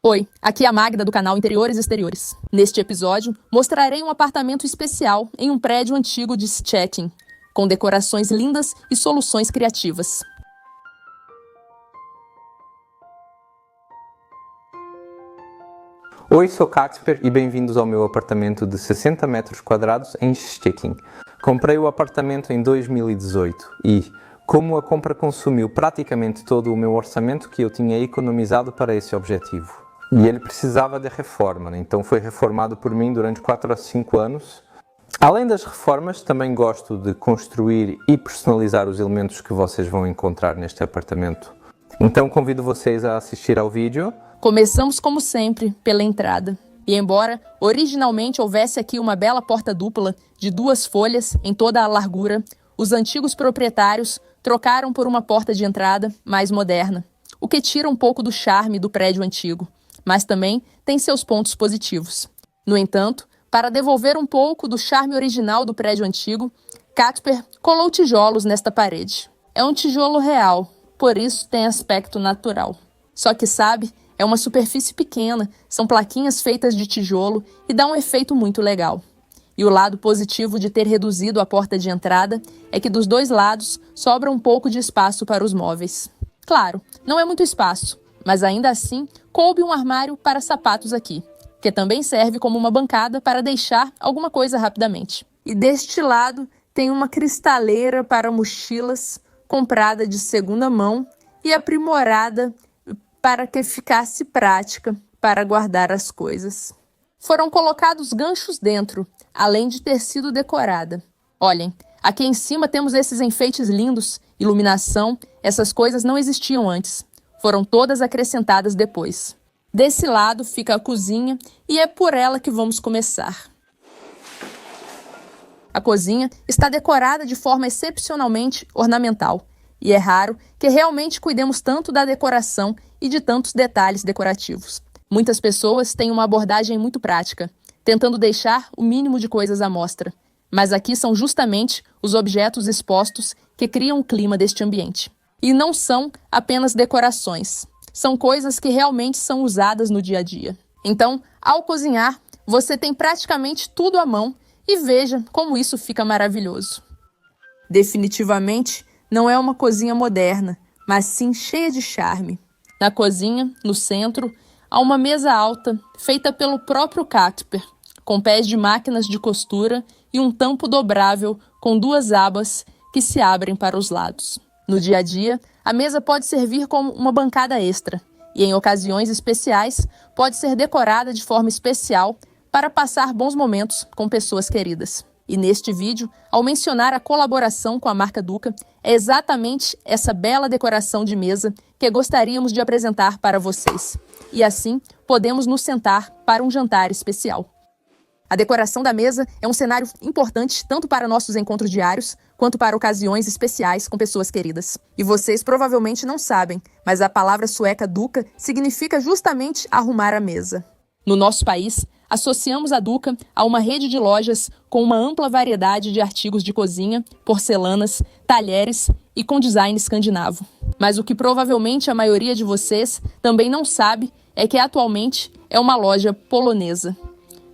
Oi, aqui é a Magda do canal Interiores e Exteriores. Neste episódio, mostrarei um apartamento especial em um prédio antigo de Szczecin, com decorações lindas e soluções criativas. Oi, sou Kacper e bem-vindos ao meu apartamento de 60 metros quadrados em Szczecin. Comprei o apartamento em 2018 e, como a compra consumiu praticamente todo o meu orçamento que eu tinha economizado para esse objetivo. E ele precisava de reforma, então foi reformado por mim durante 4 a 5 anos. Além das reformas, também gosto de construir e personalizar os elementos que vocês vão encontrar neste apartamento. Então convido vocês a assistir ao vídeo. Começamos, como sempre, pela entrada. E embora originalmente houvesse aqui uma bela porta dupla de 2 folhas em toda a largura, os antigos proprietários trocaram por uma porta de entrada mais moderna, o que tira um pouco do charme do prédio antigo, mas também tem seus pontos positivos. No entanto, para devolver um pouco do charme original do prédio antigo, Kacper colou tijolos nesta parede. É um tijolo real, por isso tem aspecto natural. Só que sabe, é uma superfície pequena, são plaquinhas feitas de tijolo e dá um efeito muito legal. E o lado positivo de ter reduzido a porta de entrada é que dos 2 lados sobra um pouco de espaço para os móveis. Claro, não é muito espaço, mas ainda assim coube um armário para sapatos aqui, que também serve como uma bancada para deixar alguma coisa rapidamente. E deste lado tem uma cristaleira para mochilas, comprada de segunda mão e aprimorada para que ficasse prática para guardar as coisas. Foram colocados ganchos dentro, além de ter sido decorada. Olhem, aqui em cima temos esses enfeites lindos, iluminação, essas coisas não existiam antes. Foram todas acrescentadas depois. Desse lado fica a cozinha e é por ela que vamos começar. A cozinha está decorada de forma excepcionalmente ornamental. E é raro que realmente cuidemos tanto da decoração e de tantos detalhes decorativos. Muitas pessoas têm uma abordagem muito prática, tentando deixar o mínimo de coisas à mostra. Mas aqui são justamente os objetos expostos que criam o clima deste ambiente. E não são apenas decorações, são coisas que realmente são usadas no dia a dia. Então, ao cozinhar, você tem praticamente tudo à mão e veja como isso fica maravilhoso. Definitivamente, não é uma cozinha moderna, mas sim cheia de charme. Na cozinha, no centro, há uma mesa alta feita pelo próprio Kacper, com pés de máquinas de costura e um tampo dobrável com 2 abas que se abrem para os lados. No dia a dia, a mesa pode servir como uma bancada extra e, em ocasiões especiais, pode ser decorada de forma especial para passar bons momentos com pessoas queridas. E neste vídeo, ao mencionar a colaboração com a marca Duka, é exatamente essa bela decoração de mesa que gostaríamos de apresentar para vocês. E assim, podemos nos sentar para um jantar especial. A decoração da mesa é um cenário importante tanto para nossos encontros diários, quanto para ocasiões especiais com pessoas queridas. E vocês provavelmente não sabem, mas a palavra sueca Duka significa justamente arrumar a mesa. No nosso país, associamos a Duka a uma rede de lojas com uma ampla variedade de artigos de cozinha, porcelanas, talheres e com design escandinavo. Mas o que provavelmente a maioria de vocês também não sabe é que atualmente é uma loja polonesa.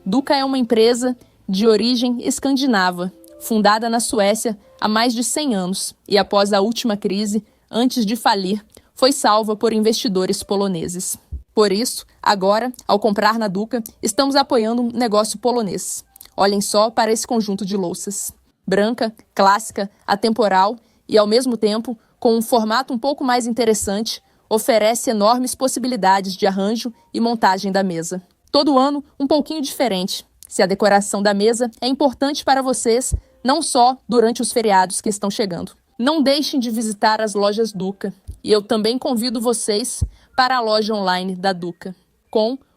Duka é uma empresa de origem escandinava, fundada na Suécia há mais de 100 anos e após a última crise, antes de falir, foi salva por investidores poloneses. Por isso, agora, ao comprar na Duka, estamos apoiando um negócio polonês. Olhem só para esse conjunto de louças. Branca, clássica, atemporal e, ao mesmo tempo, com um formato um pouco mais interessante, oferece enormes possibilidades de arranjo e montagem da mesa. Todo ano, um pouquinho diferente, se a decoração da mesa é importante para vocês, não só durante os feriados que estão chegando. Não deixem de visitar as lojas Duka. E eu também convido vocês para a loja online da Duka,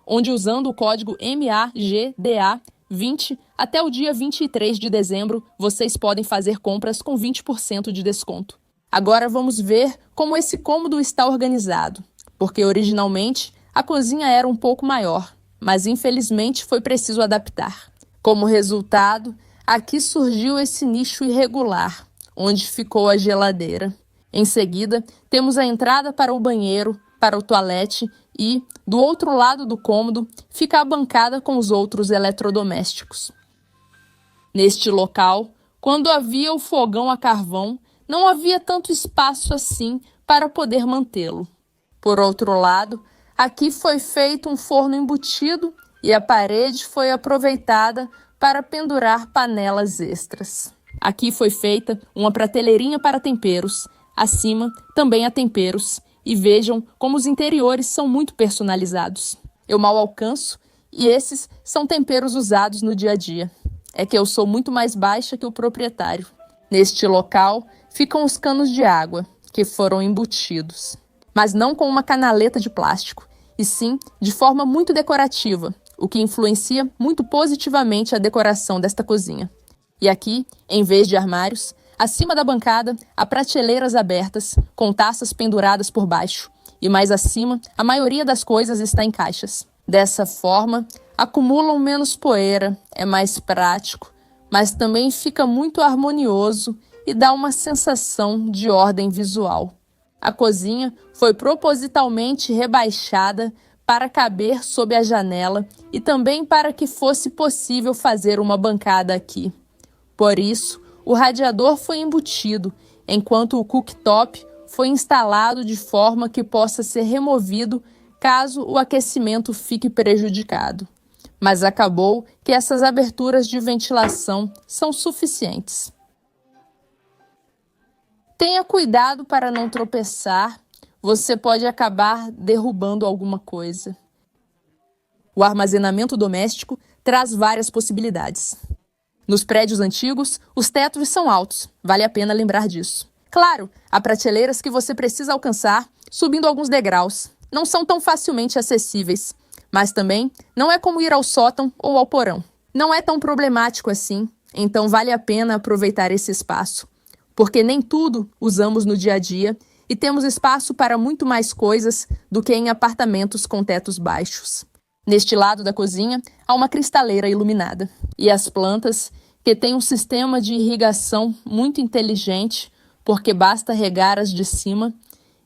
onde usando o código MAGDA20 até o dia 23 de dezembro, vocês podem fazer compras com 20% de desconto. Agora vamos ver como esse cômodo está organizado, porque originalmente a cozinha era um pouco maior, mas infelizmente foi preciso adaptar. Como resultado, aqui surgiu esse nicho irregular, onde ficou a geladeira. Em seguida, temos a entrada para o banheiro, para o toalete e, do outro lado do cômodo, fica a bancada com os outros eletrodomésticos. Neste local, quando havia o fogão a carvão, não havia tanto espaço assim para poder mantê-lo. Por outro lado, aqui foi feito um forno embutido e a parede foi aproveitada para pendurar panelas extras. Aqui foi feita uma prateleirinha para temperos, acima também há temperos, e vejam como os interiores são muito personalizados. Eu mal alcanço e esses são temperos usados no dia a dia. É que eu sou muito mais baixa que o proprietário. Neste local ficam os canos de água, que foram embutidos, mas não com uma canaleta de plástico, e sim de forma muito decorativa, o que influencia muito positivamente a decoração desta cozinha. E aqui, em vez de armários, acima da bancada há prateleiras abertas, com taças penduradas por baixo, e mais acima, a maioria das coisas está em caixas. Dessa forma, acumulam menos poeira, é mais prático, mas também fica muito harmonioso e dá uma sensação de ordem visual. A cozinha foi propositalmente rebaixada para caber sob a janela e também para que fosse possível fazer uma bancada aqui. Por isso, o radiador foi embutido, enquanto o cooktop foi instalado de forma que possa ser removido caso o aquecimento fique prejudicado. Mas acabou que essas aberturas de ventilação são suficientes. Tenha cuidado para não tropeçar, você pode acabar derrubando alguma coisa. O armazenamento doméstico traz várias possibilidades. Nos prédios antigos, os tetos são altos, vale a pena lembrar disso. Claro, há prateleiras que você precisa alcançar subindo alguns degraus. Não são tão facilmente acessíveis, mas também não é como ir ao sótão ou ao porão. Não é tão problemático assim, então vale a pena aproveitar esse espaço, porque nem tudo usamos no dia a dia e temos espaço para muito mais coisas do que em apartamentos com tetos baixos. Neste lado da cozinha, há uma cristaleira iluminada. E as plantas, que têm um sistema de irrigação muito inteligente, porque basta regar as de cima,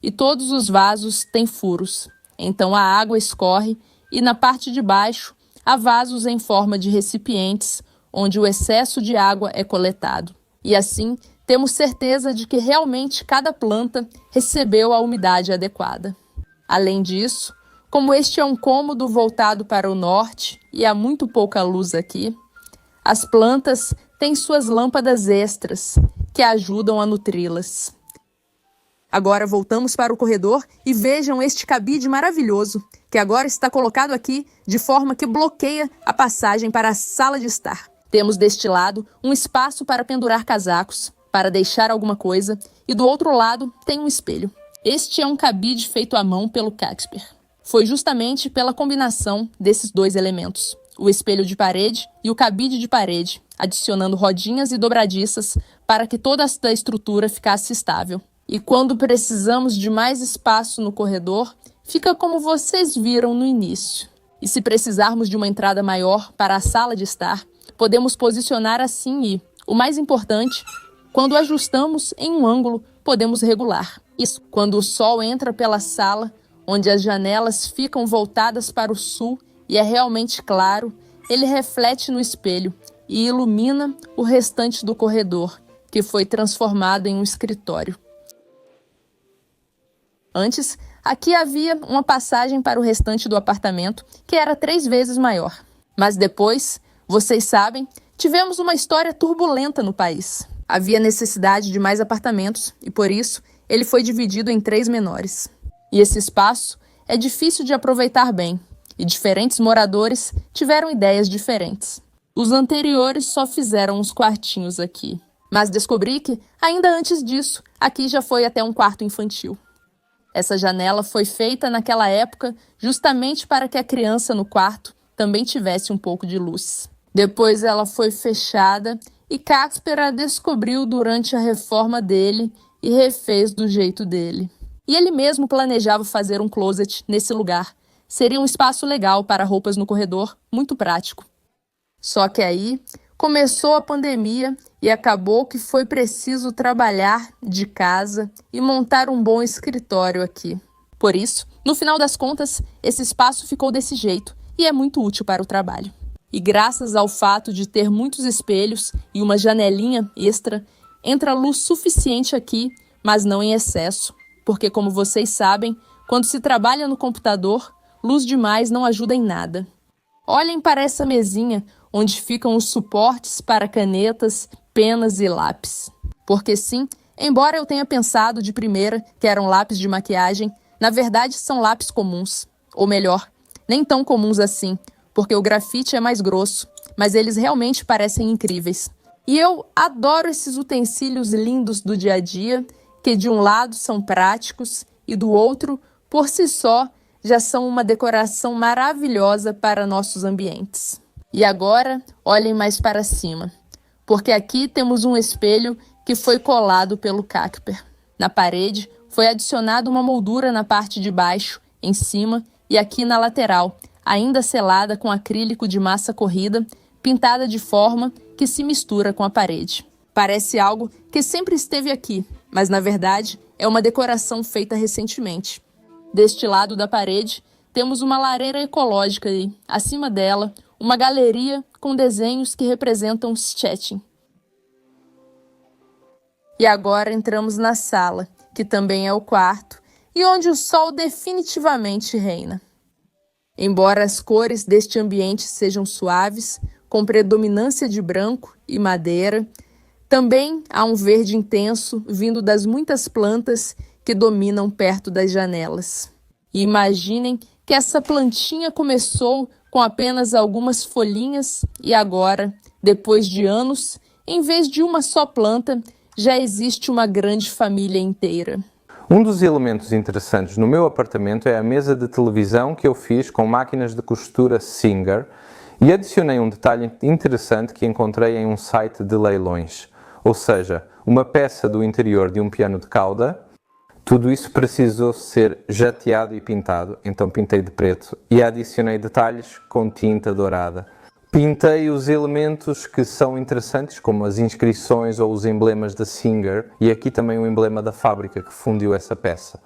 e todos os vasos têm furos. Então a água escorre e na parte de baixo há vasos em forma de recipientes, onde o excesso de água é coletado. E assim, temos certeza de que realmente cada planta recebeu a umidade adequada. Além disso, como este é um cômodo voltado para o norte e há muito pouca luz aqui, as plantas têm suas lâmpadas extras, que ajudam a nutri-las. Agora voltamos para o corredor e vejam este cabide maravilhoso, que agora está colocado aqui de forma que bloqueia a passagem para a sala de estar. Temos deste lado um espaço para pendurar casacos, para deixar alguma coisa, e do outro lado tem um espelho. Este é um cabide feito à mão pelo Casper. Foi justamente pela combinação desses dois elementos, o espelho de parede e o cabide de parede, adicionando rodinhas e dobradiças para que toda esta estrutura ficasse estável. E quando precisamos de mais espaço no corredor, fica como vocês viram no início. E se precisarmos de uma entrada maior para a sala de estar, podemos posicionar assim e, o mais importante, quando ajustamos em um ângulo, podemos regular. Isso, quando o sol entra pela sala, onde as janelas ficam voltadas para o sul e é realmente claro, ele reflete no espelho e ilumina o restante do corredor, que foi transformado em um escritório. Antes, aqui havia uma passagem para o restante do apartamento, que era 3 vezes maior. Mas depois, vocês sabem, tivemos uma história turbulenta no país. Havia necessidade de mais apartamentos e, por isso, ele foi dividido em 3 menores. E esse espaço é difícil de aproveitar bem, e diferentes moradores tiveram ideias diferentes. Os anteriores só fizeram uns quartinhos aqui. Mas descobri que, ainda antes disso, aqui já foi até um quarto infantil. Essa janela foi feita naquela época justamente para que a criança no quarto também tivesse um pouco de luz. Depois ela foi fechada e Casper a descobriu durante a reforma dele e refez do jeito dele. E ele mesmo planejava fazer um closet nesse lugar. Seria um espaço legal para roupas no corredor, muito prático. Só que aí começou a pandemia e acabou que foi preciso trabalhar de casa e montar um bom escritório aqui. Por isso, No final das contas, esse espaço ficou desse jeito e é muito útil para o trabalho. E graças ao fato de ter muitos espelhos e uma janelinha extra, entra luz suficiente aqui, mas não em excesso, porque como vocês sabem, quando se trabalha no computador, luz demais não ajuda em nada. Olhem para essa mesinha onde ficam os suportes para canetas, penas e lápis. Porque sim, embora eu tenha pensado de primeira que eram lápis de maquiagem, na verdade são lápis comuns. Ou melhor, nem tão comuns assim, porque o grafite é mais grosso, mas eles realmente parecem incríveis. E eu adoro esses utensílios lindos do dia a dia, que de um lado são práticos e do outro, por si só, já são uma decoração maravilhosa para nossos ambientes. E agora, olhem mais para cima, porque aqui temos um espelho que foi colado pelo Casper. Na parede, foi adicionada uma moldura na parte de baixo, em cima e aqui na lateral, ainda selada com acrílico de massa corrida, pintada de forma que se mistura com a parede. Parece algo que sempre esteve aqui, mas na verdade é uma decoração feita recentemente. Deste lado da parede, temos uma lareira ecológica e, acima dela, uma galeria com desenhos que representam Szczecin. E agora entramos na sala, que também é o quarto, e onde o sol definitivamente reina. Embora as cores deste ambiente sejam suaves, com predominância de branco e madeira, também há um verde intenso vindo das muitas plantas que dominam perto das janelas. E imaginem que essa plantinha começou com apenas algumas folhinhas e agora, depois de anos, em vez de uma só planta, já existe uma grande família inteira. Um dos elementos interessantes no meu apartamento é a mesa de televisão que eu fiz com máquinas de costura Singer e adicionei um detalhe interessante que encontrei em um site de leilões, ou seja, uma peça do interior de um piano de cauda. Tudo isso precisou ser jateado e pintado, então pintei de preto e adicionei detalhes com tinta dourada. Pintei os elementos que são interessantes, como as inscrições ou os emblemas da Singer, e aqui também o emblema da fábrica que fundiu essa peça.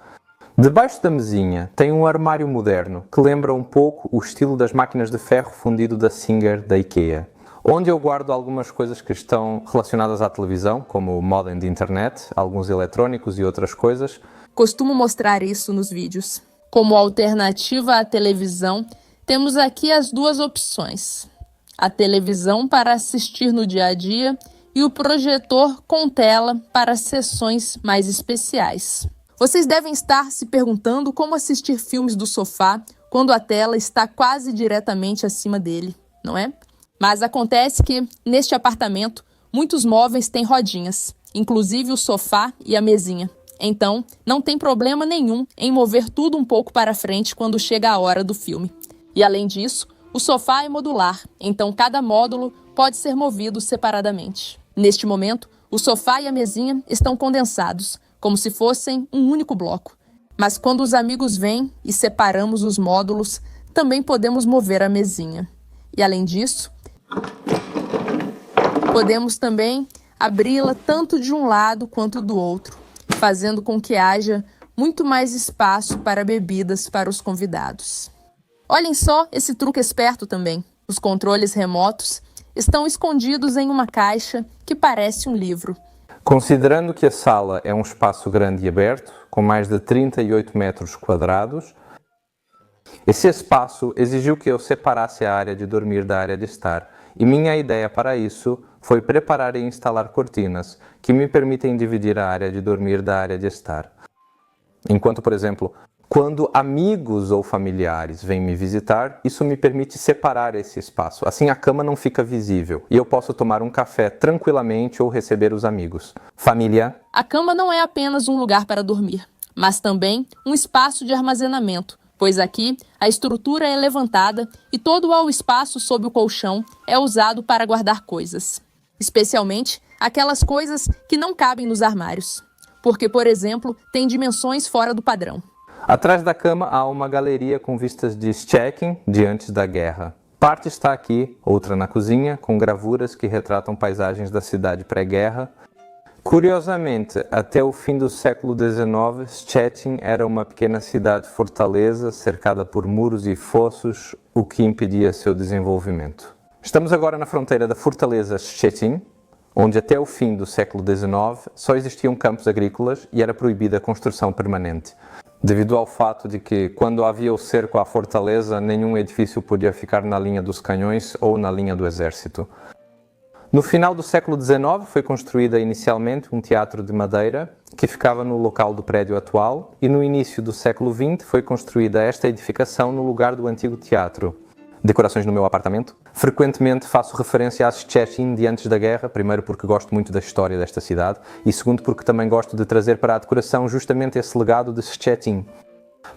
Debaixo da mesinha tem um armário moderno, que lembra um pouco o estilo das máquinas de ferro fundido da Singer da IKEA, onde eu guardo algumas coisas que estão relacionadas à televisão, como o modem de internet, alguns eletrónicos e outras coisas. Costumo mostrar isso nos vídeos. Como alternativa à televisão, temos aqui as duas opções: a televisão para assistir no dia a dia e o projetor com tela para sessões mais especiais. Vocês devem estar se perguntando como assistir filmes do sofá quando a tela está quase diretamente acima dele, não é? Mas acontece que, neste apartamento, muitos móveis têm rodinhas, inclusive o sofá e a mesinha. Então, não tem problema nenhum em mover tudo um pouco para frente quando chega a hora do filme. E além disso, o sofá é modular, então cada módulo pode ser movido separadamente. Neste momento, o sofá e a mesinha estão condensados, como se fossem um único bloco. Mas quando os amigos vêm e separamos os módulos, também podemos mover a mesinha. E além disso, podemos também abri-la tanto de um lado quanto do outro, fazendo com que haja muito mais espaço para bebidas para os convidados. Olhem só esse truque esperto também. Os controles remotos estão escondidos em uma caixa que parece um livro. Considerando que a sala é um espaço grande e aberto, com mais de 38 metros quadrados, esse espaço exigiu que eu separasse a área de dormir da área de estar. E minha ideia para isso foi preparar e instalar cortinas que me permitem dividir a área de dormir da área de estar. Enquanto, por exemplo, quando amigos ou familiares vêm me visitar, isso me permite separar esse espaço. Assim a cama não fica visível e eu posso tomar um café tranquilamente ou receber os amigos. Família. A cama não é apenas um lugar para dormir, mas também um espaço de armazenamento, pois aqui a estrutura é levantada e todo o espaço sob o colchão é usado para guardar coisas. Especialmente aquelas coisas que não cabem nos armários, porque, por exemplo, tem dimensões fora do padrão. Atrás da cama há uma galeria com vistas de Szczecin, de antes da guerra. Parte está aqui, outra na cozinha, com gravuras que retratam paisagens da cidade pré-guerra. Curiosamente, até o fim do século XIX, Szczecin era uma pequena cidade-fortaleza cercada por muros e fossos, o que impedia seu desenvolvimento. Estamos agora na fronteira da fortaleza Szczecin, onde até o fim do século XIX só existiam campos agrícolas e era proibida a construção permanente, devido ao fato de que, quando havia o cerco à fortaleza, nenhum edifício podia ficar na linha dos canhões ou na linha do exército. No final do século XIX foi construída inicialmente um teatro de madeira que ficava no local do prédio atual e no início do século XX foi construída esta edificação no lugar do antigo teatro. Decorações no meu apartamento. Frequentemente faço referência a Szczecin de antes da guerra, primeiro porque gosto muito da história desta cidade e segundo porque também gosto de trazer para a decoração justamente esse legado de Szczecin.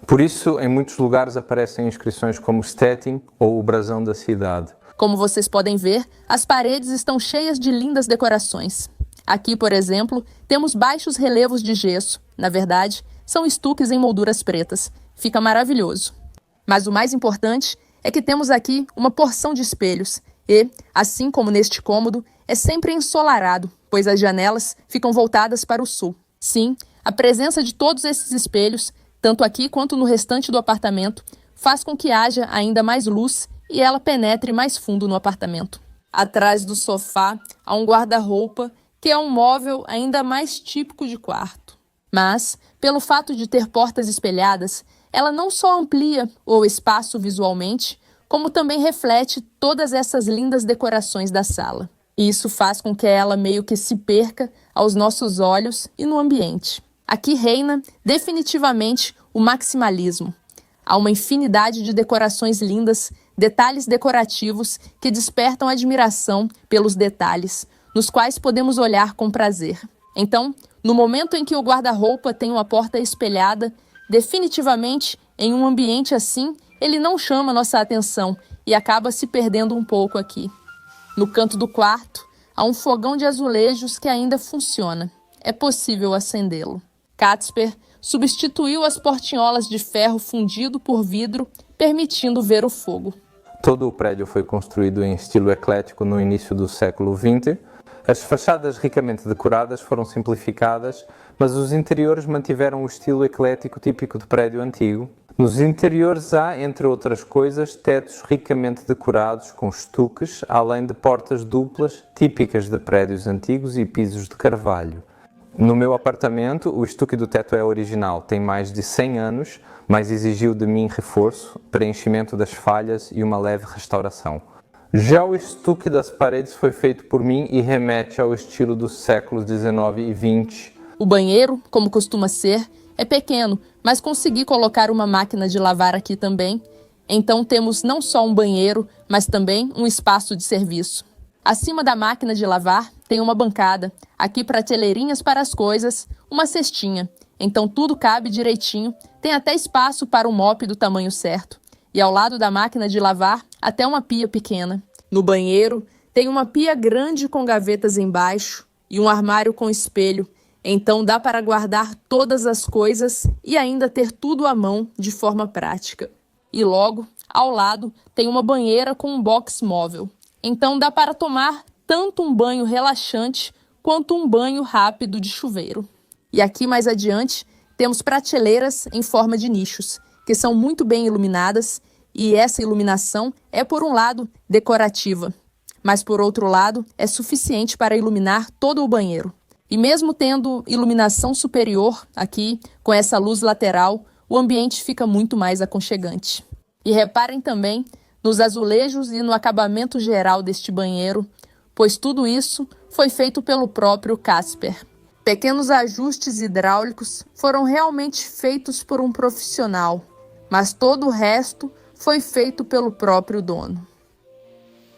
Por isso, em muitos lugares aparecem inscrições como Stettin ou o brasão da cidade. Como vocês podem ver, as paredes estão cheias de lindas decorações. Aqui, por exemplo, temos baixos relevos de gesso. Na verdade, são estuques em molduras pretas. Fica maravilhoso. Mas o mais importante é que temos aqui uma porção de espelhos e, assim como neste cômodo, é sempre ensolarado, pois as janelas ficam voltadas para o sul. Sim, a presença de todos esses espelhos, tanto aqui quanto no restante do apartamento, faz com que haja ainda mais luz e ela penetre mais fundo no apartamento. Atrás do sofá há um guarda-roupa, que é um móvel ainda mais típico de quarto. Mas, pelo fato de ter portas espelhadas, ela não só amplia o espaço visualmente, como também reflete todas essas lindas decorações da sala. E isso faz com que ela meio que se perca aos nossos olhos e no ambiente. Aqui reina definitivamente o maximalismo. Há uma infinidade de decorações lindas, detalhes decorativos que despertam admiração pelos detalhes, nos quais podemos olhar com prazer. Então, no momento em que o guarda-roupa tem uma porta espelhada, definitivamente, em um ambiente assim, ele não chama nossa atenção e acaba se perdendo um pouco aqui. No canto do quarto, há um fogão de azulejos que ainda funciona. É possível acendê-lo. Kacper substituiu as portinholas de ferro fundido por vidro, permitindo ver o fogo. Todo o prédio foi construído em estilo eclético no início do século XX. As fachadas ricamente decoradas foram simplificadas, mas os interiores mantiveram o estilo eclético típico de prédio antigo. Nos interiores há, entre outras coisas, tetos ricamente decorados com estuques, além de portas duplas típicas de prédios antigos e pisos de carvalho. No meu apartamento, o estuque do teto é original, tem mais de 100 anos, mas exigiu de mim reforço, preenchimento das falhas e uma leve restauração. Já o estuque das paredes foi feito por mim e remete ao estilo dos séculos XIX e XX. O banheiro, como costuma ser, é pequeno, mas consegui colocar uma máquina de lavar aqui também. Então temos não só um banheiro, mas também um espaço de serviço. Acima da máquina de lavar tem uma bancada, aqui prateleirinhas para as coisas, uma cestinha. Então tudo cabe direitinho, tem até espaço para um mop do tamanho certo. E ao lado da máquina de lavar, até uma pia pequena. No banheiro, tem uma pia grande com gavetas embaixo e um armário com espelho. Então dá para guardar todas as coisas e ainda ter tudo à mão de forma prática. E logo, ao lado, tem uma banheira com um box móvel. Então dá para tomar tanto um banho relaxante quanto um banho rápido de chuveiro. E aqui mais adiante temos prateleiras em forma de nichos, que são muito bem iluminadas e essa iluminação é, por um lado, decorativa, mas por outro lado é suficiente para iluminar todo o banheiro. E mesmo tendo iluminação superior aqui, com essa luz lateral, o ambiente fica muito mais aconchegante. E reparem também nos azulejos e no acabamento geral deste banheiro, pois tudo isso foi feito pelo próprio Kacper. Pequenos ajustes hidráulicos foram realmente feitos por um profissional, mas todo o resto foi feito pelo próprio dono.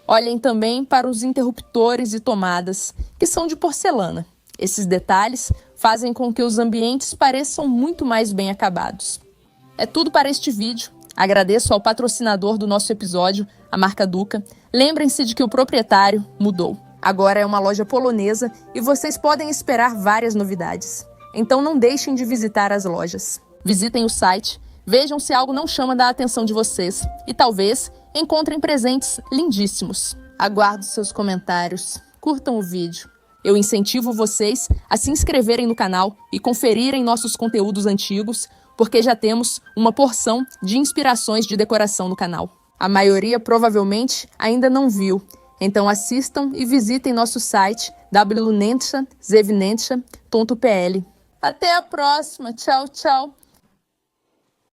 Olhem também para os interruptores e tomadas, que são de porcelana. Esses detalhes fazem com que os ambientes pareçam muito mais bem acabados. É tudo para este vídeo. Agradeço ao patrocinador do nosso episódio, a marca Duca. Lembrem-se de que o proprietário mudou. Agora é uma loja polonesa e vocês podem esperar várias novidades. Então não deixem de visitar as lojas. Visitem o site, vejam se algo não chama da atenção de vocês e talvez encontrem presentes lindíssimos. Aguardo seus comentários, curtam o vídeo. Eu incentivo vocês a se inscreverem no canal e conferirem nossos conteúdos antigos, porque já temos uma porção de inspirações de decoração no canal. A maioria provavelmente ainda não viu, então assistam e visitem nosso site www.zevinentia.pl. Até a próxima. Tchau, tchau.